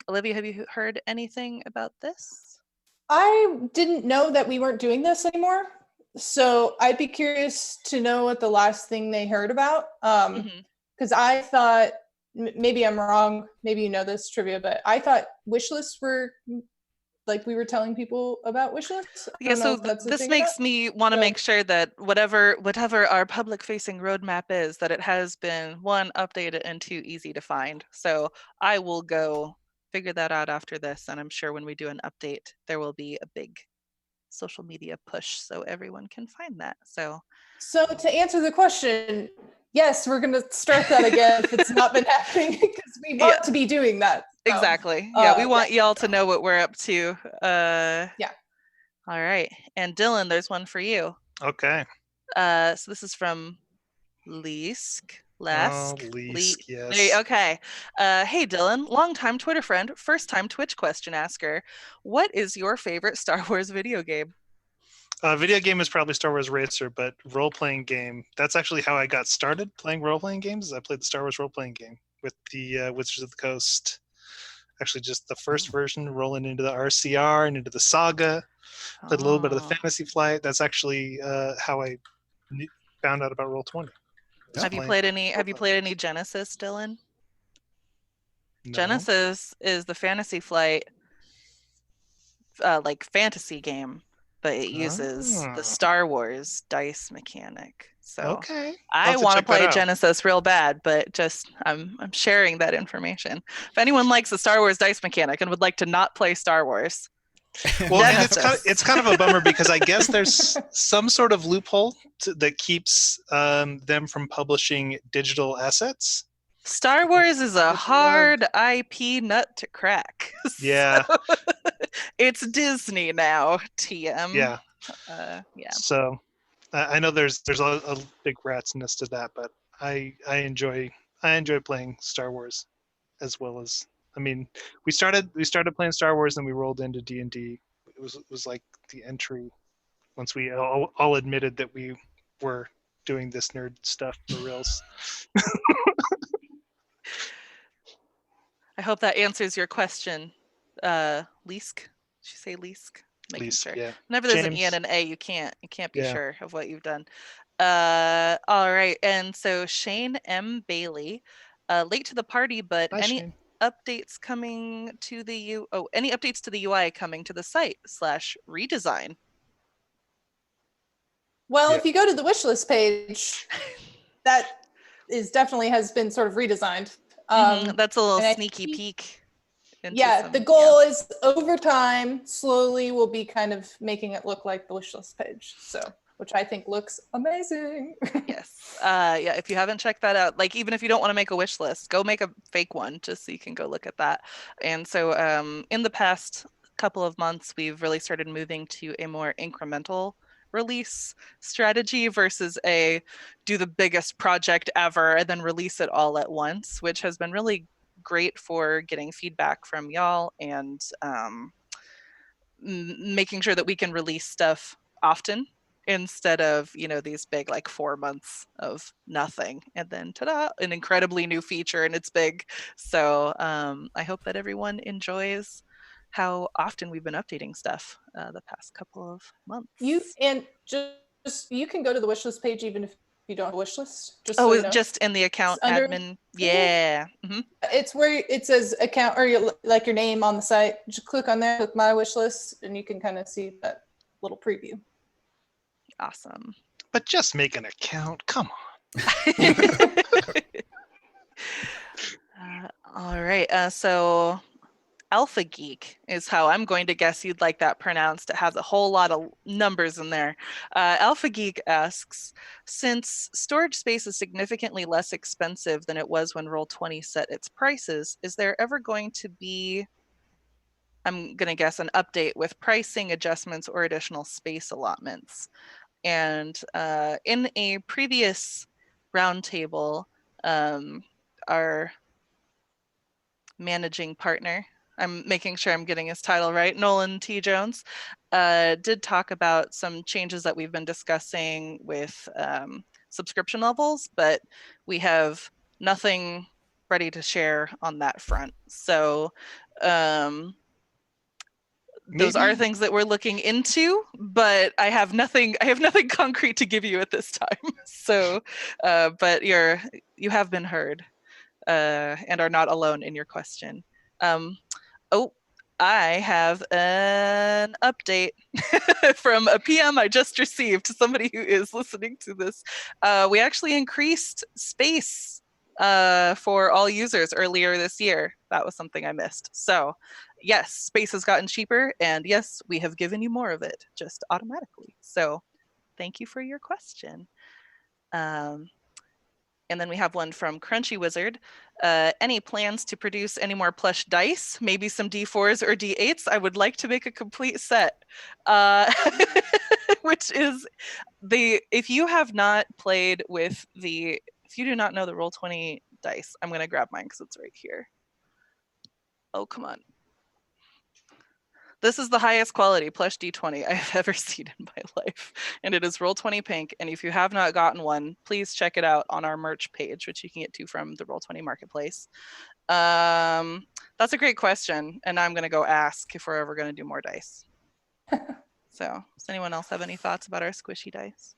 Olivia, have you heard anything about this?
I didn't know that we weren't doing this anymore. So I'd be curious to know what the last thing they heard about. Because I thought, maybe I'm wrong, maybe you know this trivia, but I thought wish lists were like we were telling people about wish lists.
Yeah, so this makes me want to make sure that whatever our public facing roadmap is, that it has been 1, updated, and 2, easy to find. So I will go figure that out after this, and I'm sure when we do an update there will be a big social media push so everyone can find that. So
to answer the question, yes, we're going to start that again if it's not been happening, because we want to be doing that. So,
exactly. Yeah, we want y'all to know what we're up to.
Yeah.
All right. And Dylan, there's one for you.
Okay.
So this is from Leask.
Leask, yes.
Okay. Hey, Dylan, longtime Twitter friend, first time Twitch question asker. What is your favorite Star Wars video game?
Video game is probably Star Wars Racer, but role-playing game, that's actually how I got started playing role-playing games. I played the Star Wars role-playing game with the Wizards of the Coast. Actually, just the first version, rolling into the RCR and into the Saga. Played a little bit of the Fantasy Flight. That's actually how I found out about Roll20.
Have you played any Genesis, Dylan? No. Genesis is the Fantasy Flight like fantasy game, but it uses the Star Wars dice mechanic. So I want to play Genesis real bad, but just I'm sharing that information. If anyone likes the Star Wars dice mechanic and would like to not play Star Wars,
Well, and
Nemesis.
it's kind of a bummer because I guess there's some sort of loophole that keeps them from publishing digital assets.
Star Wars is a
Which
hard IP nut to crack.
Yeah.
So, it's Disney now, TM.
Yeah.
Yeah.
So I know there's a big rat's nest to that, but I enjoy playing Star Wars as well as, I mean, we started playing Star Wars and we rolled into D&D. It was like the entry once we all admitted that we were doing this nerd stuff for reals.
I hope that answers your question. Leask? Did you say Leask? Making
Least,
sure.
yeah.
Whenever there's
James.
an E and an A, you can't be
Yeah.
sure of what you've done. All right. And so Shane M. Bailey, late to the party, but
Bye,
any
Shane.
updates coming to the any updates to the UI coming to the site / redesign?
Well,
Yeah.
if you go to the wish list page, that is definitely has been sort of redesigned.
That's a little
and I
sneaky
think-
peek. Into
Yeah,
some-
the goal is over time, slowly we'll be kind of making it look like the wish list page. So, which I think looks amazing.
Yes. Yeah, if you haven't checked that out, like even if you don't want to make a wish list, go make a fake one just so you can go look at that. And so in the past couple of months, we've really started moving to a more incremental release strategy versus a do the biggest project ever and then release it all at once, which has been really great for getting feedback from y'all and making sure that we can release stuff often instead of these big like 4 months of nothing and then ta-da, an incredibly new feature and it's big. So I hope that everyone enjoys how often we've been updating stuff the past couple of months.
You can go to the wish list page even if you don't have a wish list. Just so you know.
Just in the account
It's under-
admin. Yeah. Mm-hmm.
It's where it says account or like your name on the site. Just click on there, click my wish list, and you can kind of see that little preview.
Awesome.
But just make an account. Come on.
All right. So Alpha Geek is how I'm going to guess you'd like that pronounced. It has a whole lot of numbers in there. Alpha Geek asks, since storage space is significantly less expensive than it was when Roll20 set its prices, is there ever going to be, I'm going to guess, an update with pricing adjustments or additional space allotments? And in a previous roundtable, our managing partner, I'm making sure I'm getting his title right, Nolan T. Jones, did talk about some changes that we've been discussing with subscription levels, but we have nothing ready to share on that front. So those are things that we're looking into, but I have nothing concrete to give you at this time. So, but you have been heard and are not alone in your question. I have an update from a PM I just received, somebody who is listening to this. We actually increased space for all users earlier this year. That was something I missed. So yes, space has gotten cheaper, and yes, we have given you more of it just automatically. So thank you for your question. And then we have one from Crunchy Wizard. Any plans to produce any more plush dice? Maybe some D4s or D8s? I would like to make a complete set. Which is if you have not played with if you do not know the Roll20 dice, I'm going to grab mine because it's right here. Oh, come on. This is the highest quality plush D20 I've ever seen in my life, and it is Roll20 pink. And if you have not gotten one, please check it out on our merch page, which you can get to from the Roll20 marketplace. That's a great question, and I'm going to go ask if we're ever going to do more dice. So, does anyone else have any thoughts about our squishy dice?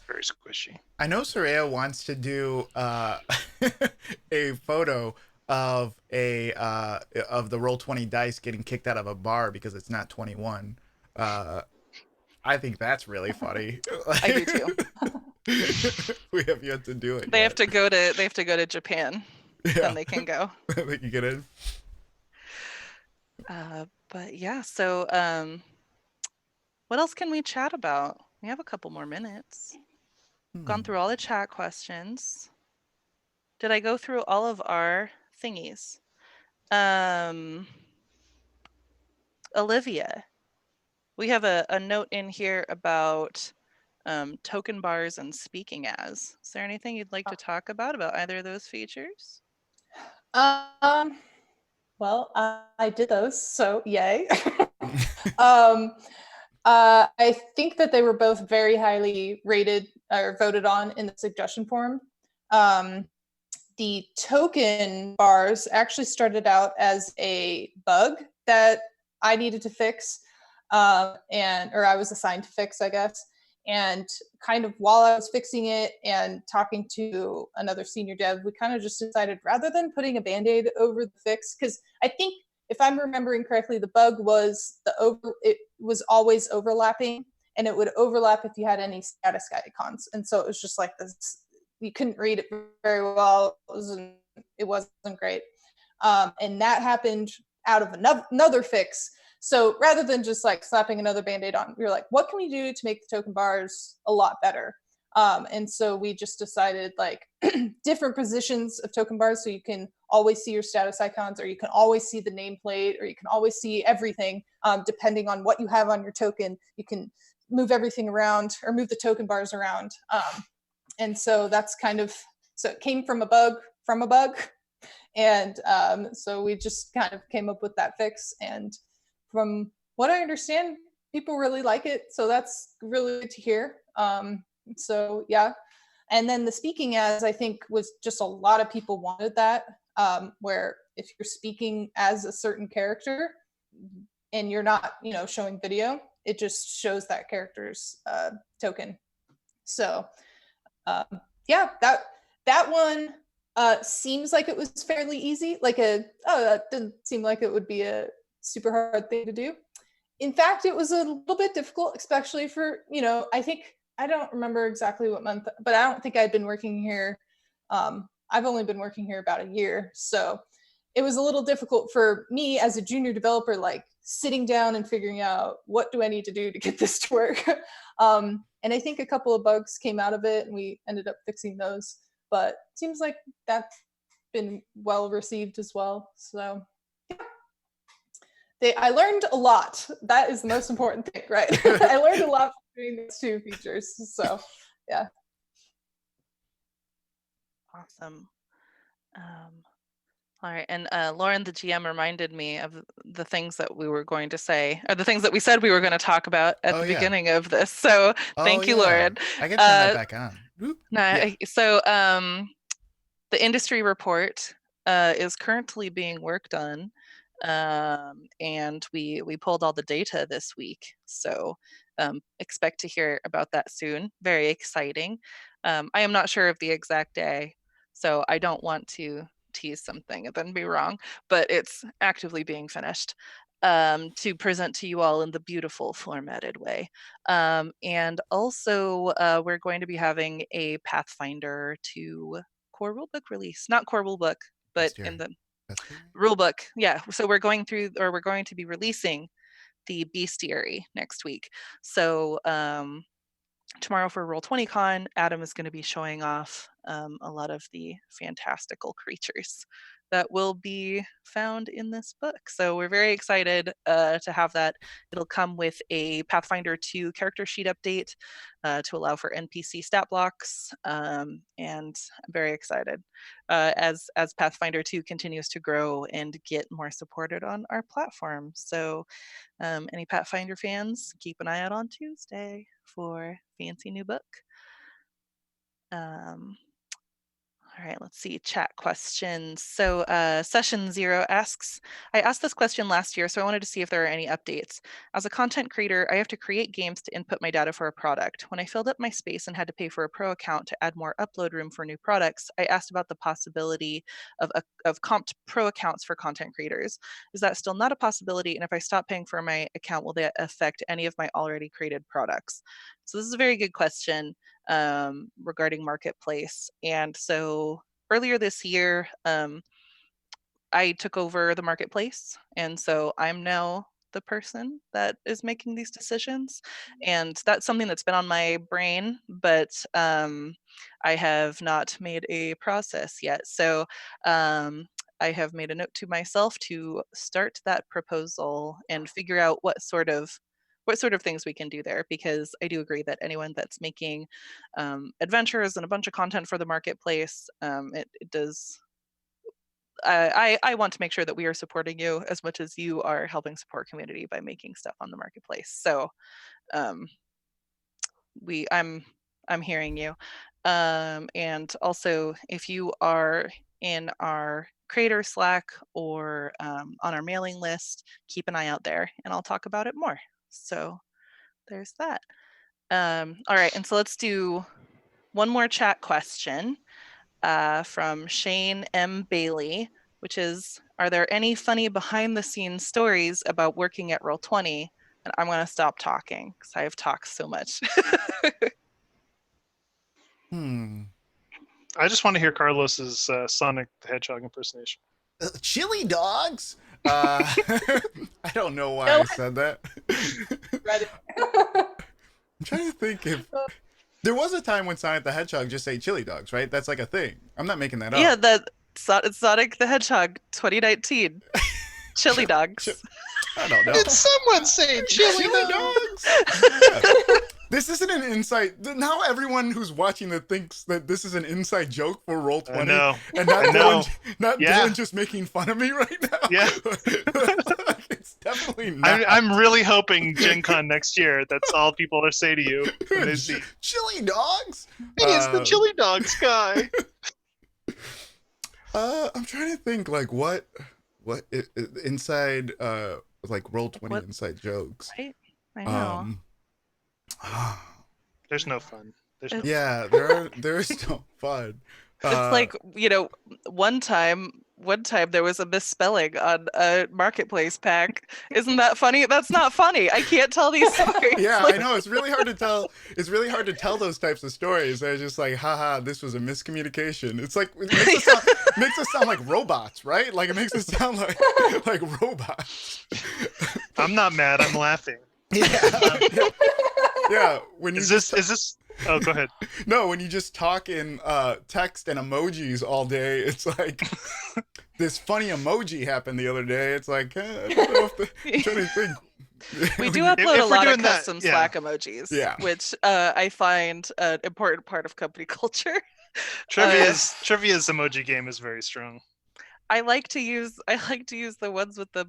Very squishy.
I know Soraya wants to do a photo of the Roll20 dice getting kicked out of a bar because it's not 21. I think that's really funny.
I do too.
We have yet to do it.
They have to go to Japan.
Yeah.
Then they can go.
They can get in.
But yeah, so what else can we chat about? We have a couple more minutes. Gone through all the chat questions. Did I go through all of our thingies? Olivia, we have a note in here about token bars and speaking as. Is there anything you'd like to talk about either of those features?
Well, I did those, so yay. I think that they were both very highly rated or voted on in the suggestion forum. The token bars actually started out as a bug that I needed to fix, or I was assigned to fix, I guess. And kind of while I was fixing it and talking to another senior dev, we kind of just decided rather than putting a Band-Aid over the fix, because I think if I'm remembering correctly, the bug was it was always overlapping, and it would overlap if you had any status icons. And so it was just like this, you couldn't read it very well. It wasn't great. And that happened out of another fix. So rather than just like slapping another Band-Aid on, we were like, what can we do to make the token bars a lot better? And so we just decided like different positions of token bars, so you can always see your status icons, or you can always see the nameplate, or you can always see everything depending on what you have on your token. You can move everything around or move the token bars around. And so that's so it came from a bug. And so we just kind of came up with that fix. And from what I understand, people really like it. So that's really good to hear. So yeah. And then the speaking as, I think, was just a lot of people wanted that, where if you're speaking as a certain character and you're not, showing video, it just shows that character's token. So yeah, that one seems like it was fairly easy. That didn't seem like it would be a super hard thing to do. In fact, it was a little bit difficult, especially for, I don't remember exactly what month, but I don't think I'd been working here. I've only been working here about a year. So it was a little difficult for me as a junior developer, like sitting down and figuring out what do I need to do to get this to work. And I think a couple of bugs came out of it, and we ended up fixing those. But it seems like that's been well received as well. So yeah. I learned a lot. That is the most important thing, right? I learned a lot from doing these two features. So yeah.
Awesome. All right, and Lauren, the GM, reminded me of the things that we were going to say, or the things that we said we were going to talk about at the beginning of this. So thank you, Lauren.
I can turn that back on.
So the industry report is currently being worked on, and we pulled all the data this week. So expect to hear about that soon. Very exciting. I am not sure of the exact day, so I don't want to tease something and then be wrong, but it's actively being finished to present to you all in the beautiful formatted way. And also we're going to be having a Pathfinder 2 core rulebook release, not core rulebook, but in the rulebook. Yeah, so we're going to be releasing the bestiary next week. So tomorrow for Roll20 Con, Adam is going to be showing off a lot of the fantastical creatures that will be found in this book. So we're very excited to have that. It'll come with a Pathfinder 2 character sheet update to allow for NPC stat blocks, and I'm very excited as Pathfinder 2 continues to grow and get more supported on our platform. So any Pathfinder fans, keep an eye out on Tuesday for fancy new book. All right, let's see, chat questions. So Session 0 asks, I asked this question last year, so I wanted to see if there are any updates. As a content creator, I have to create games to input my data for a product. When I filled up my space and had to pay for a pro account to add more upload room for new products, I asked about the possibility of comped pro accounts for content creators. Is that still not a possibility? And if I stop paying for my account, will that affect any of my already created products? So this is a very good question regarding Marketplace. And so earlier this year, I took over the Marketplace. And so I'm now the person that is making these decisions, and that's something that's been on my brain, but I have not made a process yet. So I have made a note to myself to start that proposal and figure out what sort of things we can do there, because I do agree that anyone that's making adventures and a bunch of content for the marketplace, it does. I want to make sure that we are supporting you as much as you are helping support community by making stuff on the marketplace. So I'm hearing you. And also, if you are in our creator Slack or on our mailing list, keep an eye out there, and I'll talk about it more. So there's that. All right, and so let's do one more chat question from Shane M. Bailey, which is, are there any funny behind the scenes stories about working at Roll20? And I'm going to stop talking because I have talked so much.
I just want to hear Carlos's Sonic the Hedgehog impersonation.
Chili dogs? I don't know why I said that. I'm trying to think if there was a time when Sonic the Hedgehog just say chili dogs, right? That's like a thing. I'm not making that up.
Yeah, it's Sonic the Hedgehog 2019. Chili dogs.
I don't know.
Did someone say chili
dogs? Yeah. This isn't an inside. Now everyone who's watching it thinks that this is an inside joke for Roll20.
I know.
And not Dylan just making fun of me right now.
Yeah.
It's definitely not.
I'm really hoping Gen Con next year, that's all people are saying to you when they see
chili dogs.
It is the chili dogs guy.
I'm trying to think like what inside like Roll20 inside jokes.
Right? I know.
There's no fun.
There's no fun.
It's like, one time there was a misspelling on a marketplace pack. Isn't that funny? That's not funny. I can't tell these stories.
Yeah, I know. It's really hard to tell. It's really hard to tell those types of stories. They're just like, haha, this was a miscommunication. It's like, it makes us sound like robots, right? Like, it makes us sound like robots.
I'm not mad. I'm laughing.
Yeah. When you
is this? Oh, go ahead.
No, when you just talk in text and emojis all day, it's like this funny emoji happened the other day. It's like, I don't know if I'm trying to think.
We do upload a lot of custom
that,
Slack emojis, which I find an important part of company culture.
Trivia's emoji game is very strong.
I like to use the ones with the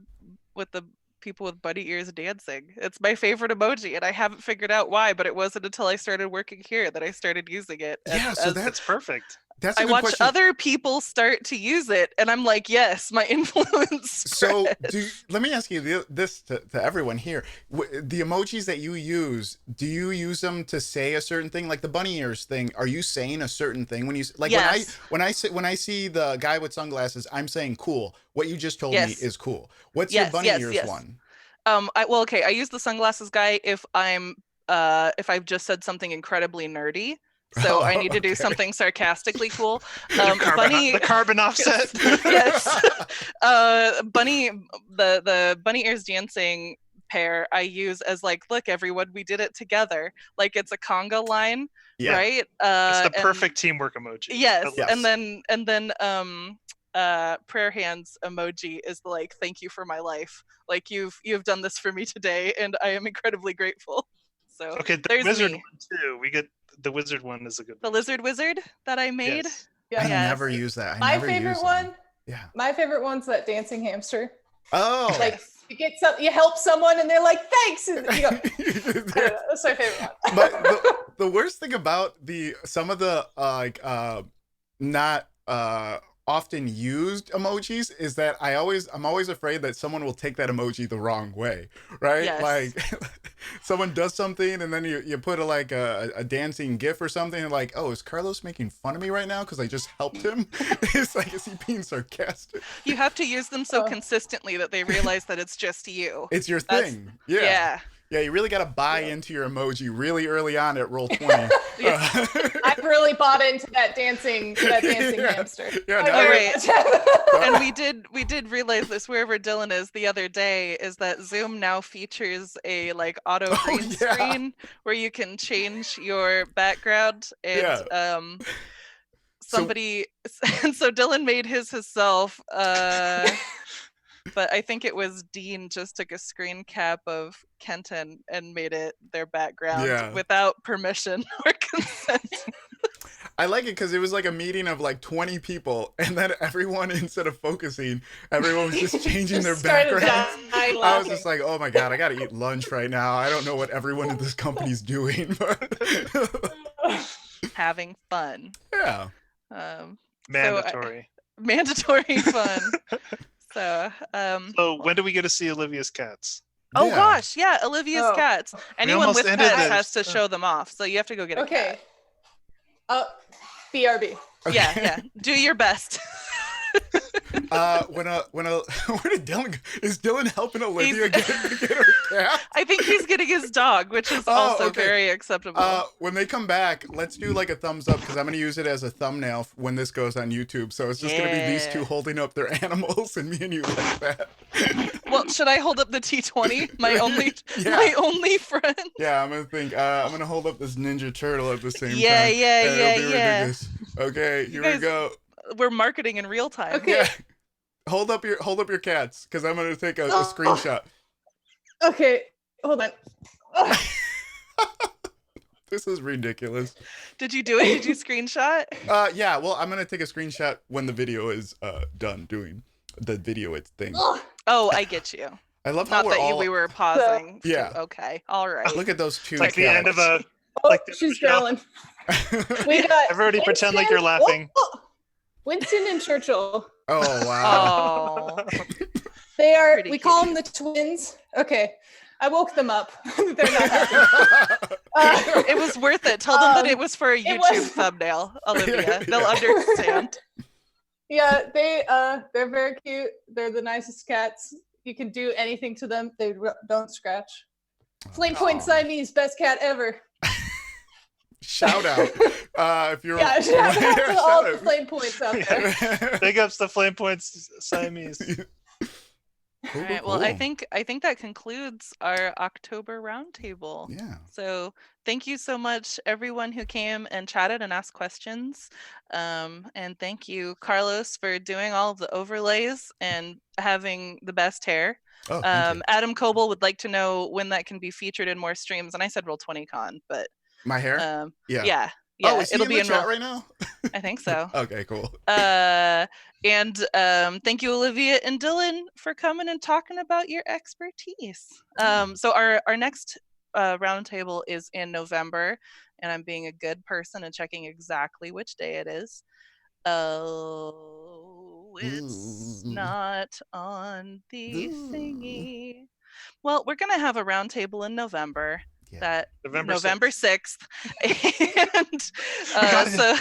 people with bunny ears dancing. It's my favorite emoji, and I haven't figured out why, but it wasn't until I started working here that I started using it.
So
that's perfect.
That's a
I
good
watch
question.
other people start to use it, and I'm like, yes, my influence spread.
So let me ask you this to everyone here. The emojis that you use, do you use them to say a certain thing? Like the bunny ears thing, are you saying a certain thing when you like?
Yes.
When I see the guy with sunglasses, I'm saying cool. What you just told me is cool. What's your bunny ears one?
I use the sunglasses guy if I've just said something incredibly nerdy. So I need to do something sarcastically cool.
The carbon offset.
Yes. The bunny ears dancing pair I use as like, look, everyone, we did it together. Like it's a conga line, right?
It's the perfect teamwork emoji.
Yes. And then prayer hands emoji is the like, thank you for my life. Like you've done this for me today, and I am incredibly grateful. So
okay, the wizard one too. We get the wizard one is a good one.
The lizard wizard that I made.
Yes.
I never use that.
My favorite one.
Yeah.
My favorite one's that dancing hamster.
Oh.
Like you help someone and they're like, thanks. And you go, that's my favorite one.
But the worst thing about some of the not often used emojis is that I'm always afraid that someone will take that emoji the wrong way, right?
Yes.
Like someone does something and then you put a dancing gif or something and like, oh, is Carlos making fun of me right now because I just helped him? It's like, is he being sarcastic?
You have to use them so consistently that they realize that it's just you.
It's your thing.
Yeah.
Yeah, you really got to buy into your emoji really early on at Roll20.
I've really bought into that dancing hamster.
Yeah,
I
now
very
you're-
much have.
And we did realize this wherever Dylan is the other day is that Zoom now features a like auto green
yeah.
screen where you can change your background and somebody and so Dylan made his himself but I think it was Dean just took a screen cap of Kenton and made it their background without permission or consent.
I like it because it was like a meeting of like 20 people, and then everyone, instead of focusing, everyone was just changing their backgrounds. I was just like, oh my God, I got to eat lunch right now. I don't know what everyone in this company's doing, but
Having fun.
Yeah.
Mandatory.
Mandatory fun. So
when do we get to see Olivia's cats?
Oh gosh, yeah, Olivia's cats. Anyone with
almost
pets
ended
has to show them off, so you have to go get a cat.
BRB.
Okay.
Yeah. Do your best.
When Dylan is Dylan helping Olivia get her cat?
I think he's getting his dog, which is also very acceptable.
When they come back, let's do like a thumbs up because I'm gonna use it as a thumbnail when this goes on YouTube. So it's just gonna be these two holding up their animals and me and you like that.
Well, should I hold up the T20? My only friend.
Yeah, I'm gonna hold up this Ninja Turtle at the same time.
Yeah.
Okay, here we go.
We're marketing in real time.
Okay.
Yeah. Hold up your cats, because I'm gonna take a screenshot.
Okay, hold on.
This is ridiculous.
Did you do it? Did you screenshot?
Yeah. Well, I'm gonna take a screenshot when the video is done doing the video thing.
Oh, I get you.
I love how
we were pausing.
Yeah.
Okay. All right.
Look at those two.
It's like the end of a.
She's growling. We got.
Everybody pretend like you're laughing.
Winston and Churchill.
Oh wow.
Oh.
They are.
Pretty
we call them the twins. Okay, I woke them up. They're not happy.
It was worth it. Tell them that it was for a YouTube thumbnail, Olivia. They'll understand.
Yeah, they're very cute. They're the nicest cats. You can do anything to them. They don't scratch. Flame Point Siamese, best cat ever.
Shout out. If you're
shout out to all the Flame Points out there.
Big ups to Flame Points Siamese.
All right. Well, I think that concludes our October roundtable.
Yeah.
So thank you so much, everyone who came and chatted and asked questions. And thank you, Carlos, for doing all of the overlays and having the best hair.
Oh, thank you.
Adam Coble would like to know when that can be featured in more streams. And I said Roll20 Con, but
my hair.
Yeah.
Oh, is
it'll
he
be
in the chat right now?
I think so.
Okay, cool.
And thank you, Olivia and Dylan, for coming and talking about your expertise. So our next roundtable is in November, and I'm being a good person and checking exactly which day it is. Oh, it's not on the thingy. Well, we're gonna have a roundtable in November.
Yeah.
That
November
6th. And so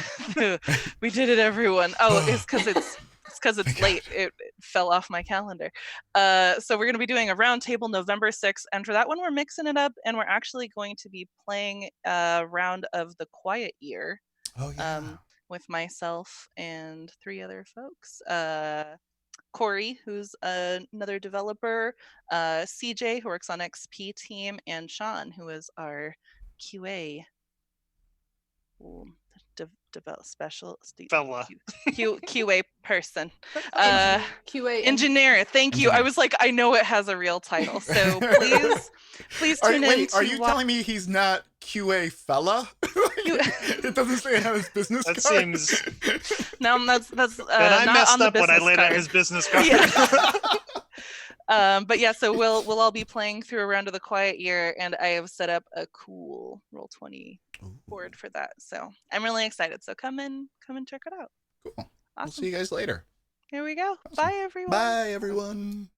we did it, everyone. Oh, it's because it's late. It fell off my calendar. So we're going to be doing a roundtable November 6th, and for that one we're mixing it up, and we're actually going to be playing a round of the Quiet Year.
Oh yeah.
With myself and 3 other folks. Corey, who's another developer, CJ, who works on XP team, and Sean, who is our QA QA person.
QA
engineer. Thank you. I was like, I know it has a real title, so please tune in.
Are you telling me he's not QA fella? It doesn't say it on his business card.
That seems.
No, that's.
And I
not
messed
on the
up when I laid out
card.
his business card.
Yeah. But yeah, so we'll all be playing through a round of the Quiet Year, and I have set up a cool Roll20 board for that. So I'm really excited. So come and check it out.
Cool.
Awesome.
We'll see you guys later.
Here we go.
Awesome.
Bye, everyone.
Bye, everyone.